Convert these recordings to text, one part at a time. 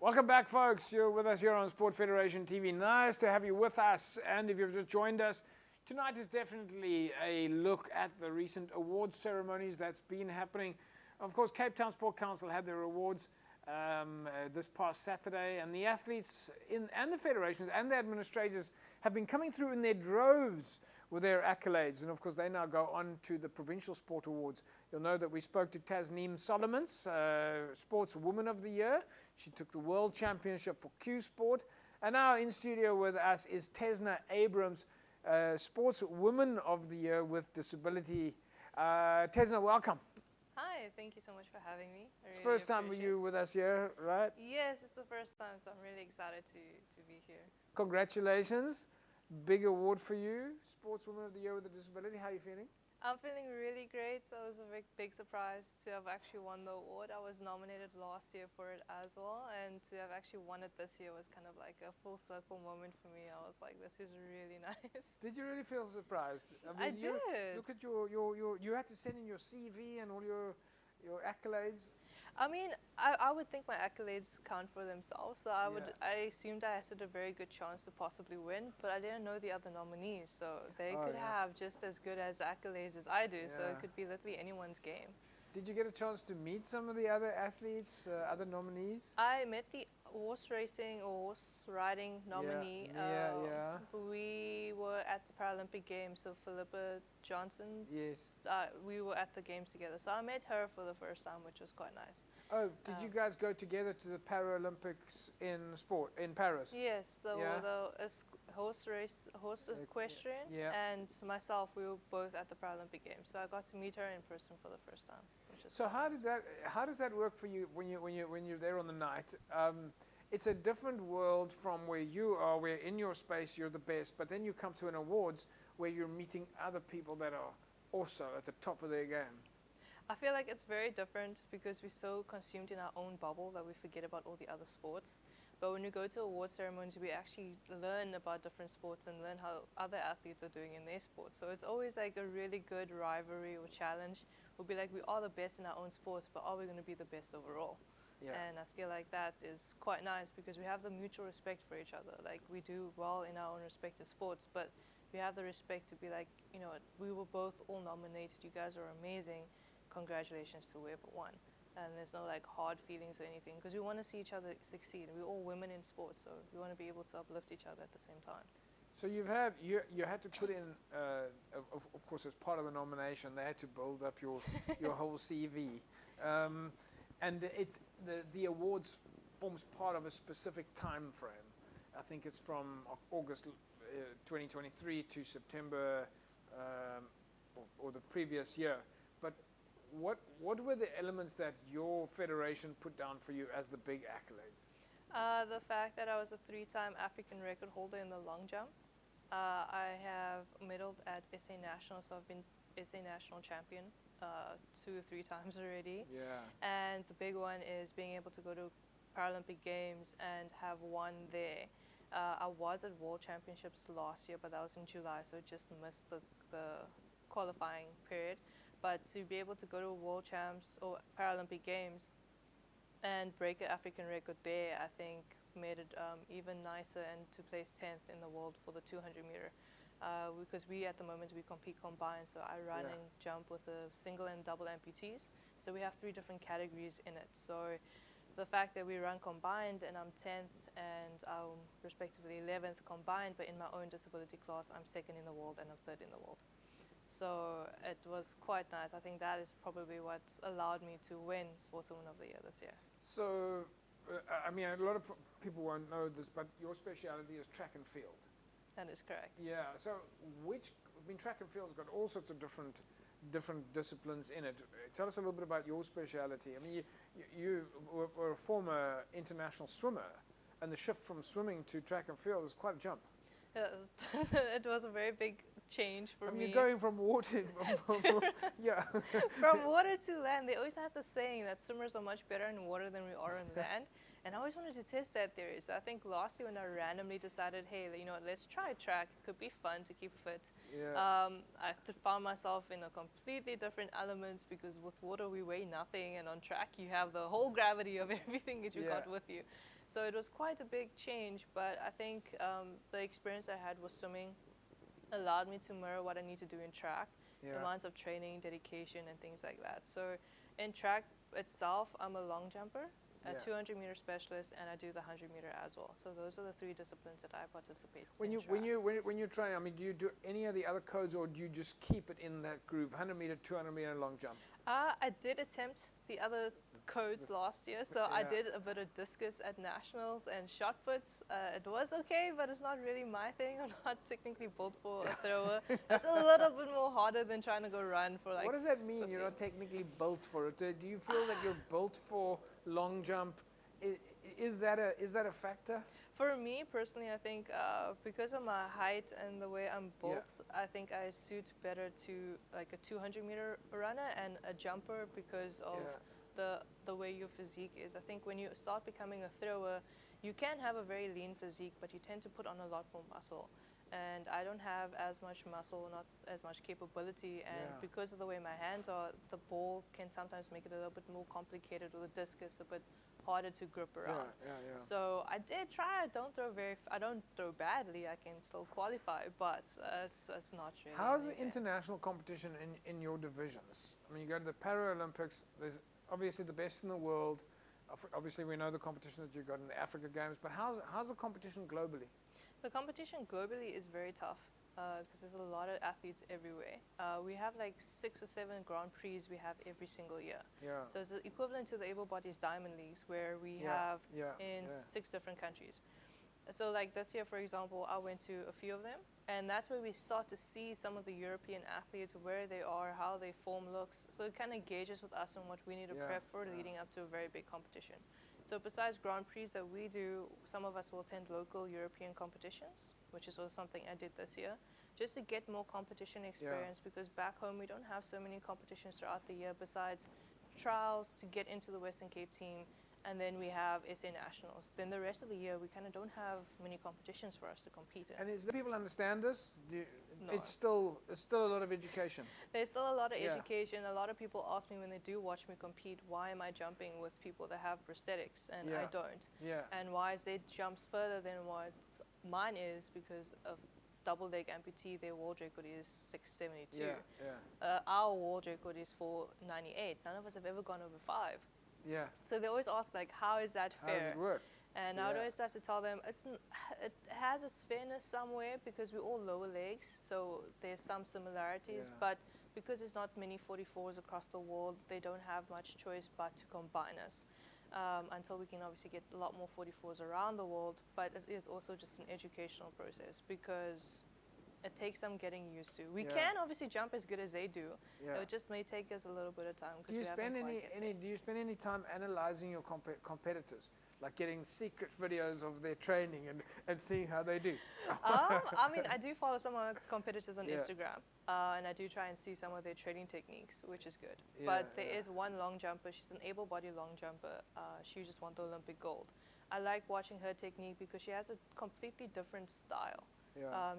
Welcome back, folks. You're with us here on Sport Federation TV. Nice to have you with us. And if you've just joined us, tonight is definitely a look at the recent awards ceremonies that's been happening. Of course, Cape Town Sport Council had their awards this past Saturday, and the athletes and the federations and the administrators have been coming through in their droves with their accolades. And of course, they now go on to the Provincial Sport Awards. You'll know that we spoke to Tezna Abrahams, Sports Woman of the Year. She took the World Championship for Q Sport. And now in studio with us is Tezna Abrahams, Sports Woman of the Year with Disability. Tezna, welcome. Hi, thank you so much for having me. It's the first time with you with us here, right? Yes, it's the first time, so I'm really excited to be here. Congratulations. Big award for you, Sportswoman of the Year with a Disability. How are you feeling? I'm feeling really great. So it was a big surprise to have actually won the award. I was nominated last year for it as well, and to have actually won it this year was kind of like a full circle moment for me. I was like, this is really nice. Did you really feel surprised? I did. Look at you had to send in your CV and all your accolades. I mean, I would think my accolades count for themselves, so I assumed I had a very good chance to possibly win, but I didn't know the other nominees, so they could have just as good as accolades as I do, so it could be literally anyone's game. Did you get a chance to meet some of the other athletes, other nominees? I met the horse racing or horse riding nominee. We were at the Paralympic Games, so Philippa Johnson. Yes. We were at the games together, so I met her for the first time, which was quite nice. Oh, did you guys go together to the Paralympics in Paris? Yes, the horse equestrian and myself, we were both at the Paralympic Games, so I got to meet her in person for the first time. So how does that work for you when you're there on the night? It's a different world from where you are, where in your space you're the best, but then you come to an awards where you're meeting other people that are also at the top of their game. I feel like it's very different because we're so consumed in our own bubble that we forget about all the other sports. But when we go to award ceremonies, we actually learn about different sports and learn how other athletes are doing in their sport. So it's always like a really good rivalry or challenge. We'll be like, we are the best in our own sports, but are we going to be the best overall? Yeah. And I feel like that is quite nice because we have the mutual respect for each other. Like, we do well in our own respective sports, but we have the respect to be like, you know, we were both all nominated. You guys are amazing. Congratulations to whoever won. And there's no like hard feelings or anything because we want to see each other succeed. We're all women in sports, so we want to be able to uplift each other at the same time. So you had to put in, of course, as part of the nomination, they had to build up your whole CV, and the awards forms part of a specific time frame. I think it's from August 2023 to September or the previous year. But what were the elements that your federation put down for you as the big accolades? The fact that I was a 3-time African record holder in the long jump. I have medaled at SA National, so I've been SA National champion 2 or 3 times already. Yeah. And the big one is being able to go to Paralympic Games and have won there. I was at World Championships last year, but that was in July, so just missed the qualifying period. But to be able to go to World Champs or Paralympic Games and break an African record there, I think made it even nicer, and to place 10th in the world for the 200 meter. Because we at the moment we compete combined, so I run and jump with the single and double amputees. So we have 3 different categories in it. So the fact that we run combined and I'm 10th and I'm respectively 11th combined, but in my own disability class I'm 2nd in the world and I'm 3rd in the world. So it was quite nice. I think that is probably what's allowed me to win Sportswoman of the Year this year. So, I mean, a lot of people won't know this, but your speciality is track and field. That is correct. Yeah. So, track and field's got all sorts of different disciplines in it. Tell us a little bit about your speciality. I mean, you were a former international swimmer, and the shift from swimming to track and field is quite a jump. It was a very big change for me. You're going from water, yeah. From water to land. They always have the saying that swimmers are much better in water than we are on land. And I always wanted to test that theory. So I think last year when I randomly decided, hey, you know, let's try track. It could be fun to keep fit. Yeah. I found myself in a completely different element because with water we weigh nothing, and on track you have the whole gravity of everything that you got with you. So it was quite a big change, but I think the experience I had with swimming allowed me to mirror what I need to do in track, the amounts of training, dedication, and things like that. So in track itself, I'm a long jumper, a 200-meter specialist, and I do the 100-meter as well. So those are the three disciplines that I participate in. When you're training, I mean, do you do any of the other codes, or do you just keep it in that groove? 100-meter, 200-meter, long jump. I did attempt the other codes last year, so I did a bit of discus at nationals and shot puts. It was okay, but it's not really my thing. I'm not technically built for a thrower. It's a little bit more harder than trying to go run for like. What does that mean? 15. You're not technically built for it. Do you feel that you're built for long jump? Is that a factor? For me personally, I think because of my height and the way I'm built, I think I suit better to like a 200-meter runner and a jumper because of the way your physique is. I think when you start becoming a thrower, you can have a very lean physique, but you tend to put on a lot more muscle. And I don't have as much muscle, not as much capability, and because of the way my hands are, the ball can sometimes make it a little bit more complicated, or the discus a bit harder to grip around. So I did try. I don't throw badly. I can still qualify, but it's not really. How's the international competition in your divisions? I mean, you go to the Paralympics. There's obviously the best in the world. Obviously, we know the competition that you got in the Africa Games, but how's the competition globally? The competition globally is very tough because there's a lot of athletes everywhere. We have like 6 or 7 Grand Prix we have every single year. So it's equivalent to the Able Bodies Diamond Leagues where we have in 6 different countries. So like this year, for example, I went to a few of them, and that's where we start to see some of the European athletes, where they are, how their form looks. So it kind of gauges with us on what we need to prep for leading up to a very big competition. So besides Grand Prix that we do, some of us will attend local European competitions, which is also something I did this year, just to get more competition experience, because back home we don't have so many competitions throughout the year besides trials to get into the Western Cape team, and then we have SA Nationals. Then the rest of the year we kind of don't have many competitions for us to compete in. And do people understand this? No. It's still a lot of education. There's still a lot of education. A lot of people ask me when they do watch me compete, why am I jumping with people that have prosthetics and I don't? And why is their jumps further than what mine is? Because of double leg amputee, their world record is 672. Our world record is 498. None of us have ever gone over 5. So they always ask, like, how is that fair? How does it work? And I would always have to tell them it has its fairness somewhere because we're all lower legs, so there's some similarities. But because there's not many 44s across the world, they don't have much choice but to combine us until we can obviously get a lot more 44s around the world. But it is also just an educational process because it takes some getting used to. We can obviously jump as good as they do. It just may take us a little bit of time. Do you spend any time analyzing your competitors? Like getting secret videos of their training and seeing how they do? I mean, I do follow some of my competitors on Instagram, and I do try and see some of their training techniques, which is good. But there is one long jumper. She's an able-bodied long jumper. She just won the Olympic gold. I like watching her technique because she has a completely different style.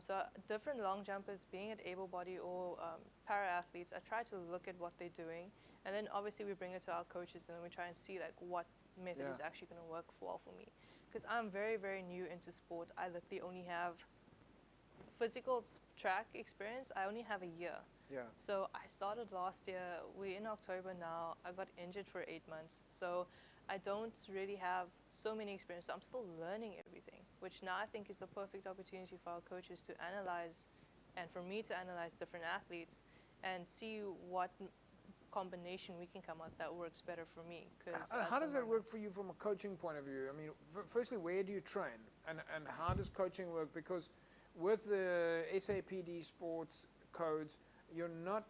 So different long jumpers, being it able-bodied or para-athletes, I try to look at what they're doing, and then obviously we bring it to our coaches, and then we try and see like what method is actually going to work well for me. Because I'm very, very new into sport. I literally only have physical track experience. I only have a year. So I started last year. We're in October now. I got injured for 8 months. So I don't really have so many experience. So I'm still learning everything, which now I think is the perfect opportunity for our coaches to analyze, and for me to analyze different athletes and see what combination we can come out that works better for me. How does that work for you from a coaching point of view? I mean, firstly, where do you train, and how does coaching work? Because with the SAPD sports codes, you're not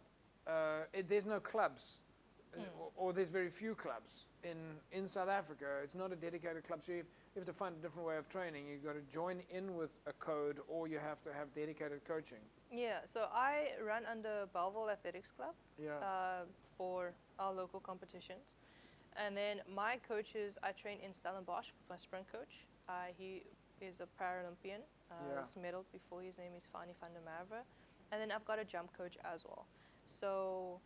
there's no clubs, or there's very few clubs in South Africa. It's not a dedicated club, so you have to find a different way of training. You've got to join in with a code, or you have to have dedicated coaching. Yeah, so I run under Belleville Athletics Club Yeah. for our local competitions. And then my coaches, I train in Stellenbosch with my sprint coach. He is a Paralympian. Yeah. He's medaled before. His name is Fani van der Merwe. And then I've got a jump coach as well. So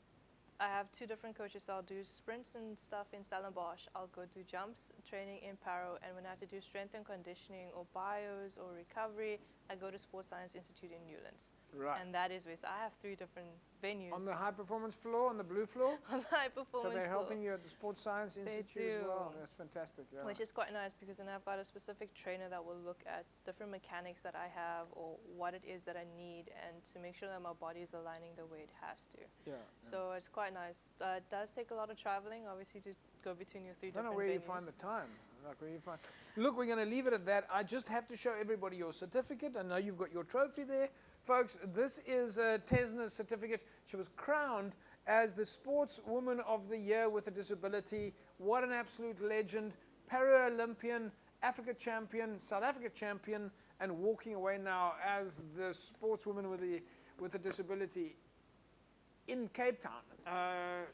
I have two different coaches. So I'll do sprints and stuff in Stellenbosch. I'll go do jumps training in Paro. And when I have to do strength and conditioning or bios or recovery, I go to Sports Science Institute in Newlands. Right. And that is where, so I have three different venues. On the high performance floor, on the blue floor? On the high performance So they're floor. helping you at the Sports Science Institute as well. That's fantastic. Yeah. Which is quite nice because then I've got a specific trainer that will look at different mechanics that I have or what it is that I need and to make sure that my body is aligning the way it has to. Yeah. So it's quite nice. It does take a lot of traveling, obviously, to go between your three different venues. I don't know where you find the time. Like where you find. Look, we're going to leave it at that. I just have to show everybody your certificate. I know you've got your trophy there. Folks, this is Tezna's certificate. She was crowned as the Sportswoman of the Year with a Disability. What an absolute legend. Paralympian, Africa champion, South Africa champion, and walking away now as the Sportswoman with a Disability in Cape Town.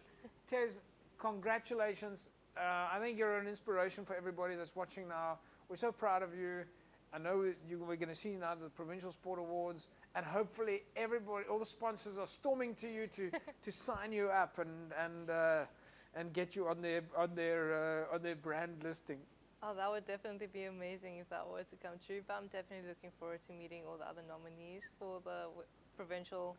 Tez, congratulations. I think you're an inspiration for everybody that's watching now. We're so proud of you. I know we're going to see now the Provincial Sport Awards, and hopefully everybody, all the sponsors are storming to you to sign you up and get you on their brand listing. Oh, that would definitely be amazing if that were to come true. But I'm definitely looking forward to meeting all the other nominees for the Provincial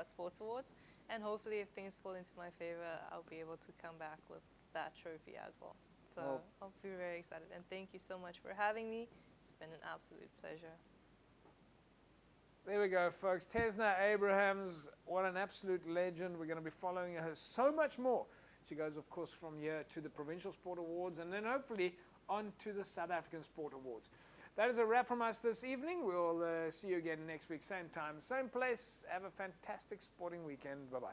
Sports Awards, and hopefully, if things fall into my favor, I'll be able to come back with that trophy as well. So I'll be very excited, and thank you so much for having me. It's been an absolute pleasure. There we go, folks. Tezna Abrahams, what an absolute legend. We're going to be following her so much more. She goes, of course, from here to the Provincial Sport Awards and then hopefully on to the South African Sport Awards. That is a wrap from us this evening. We'll see you again next week, same time, same place. Have a fantastic sporting weekend. Bye-bye.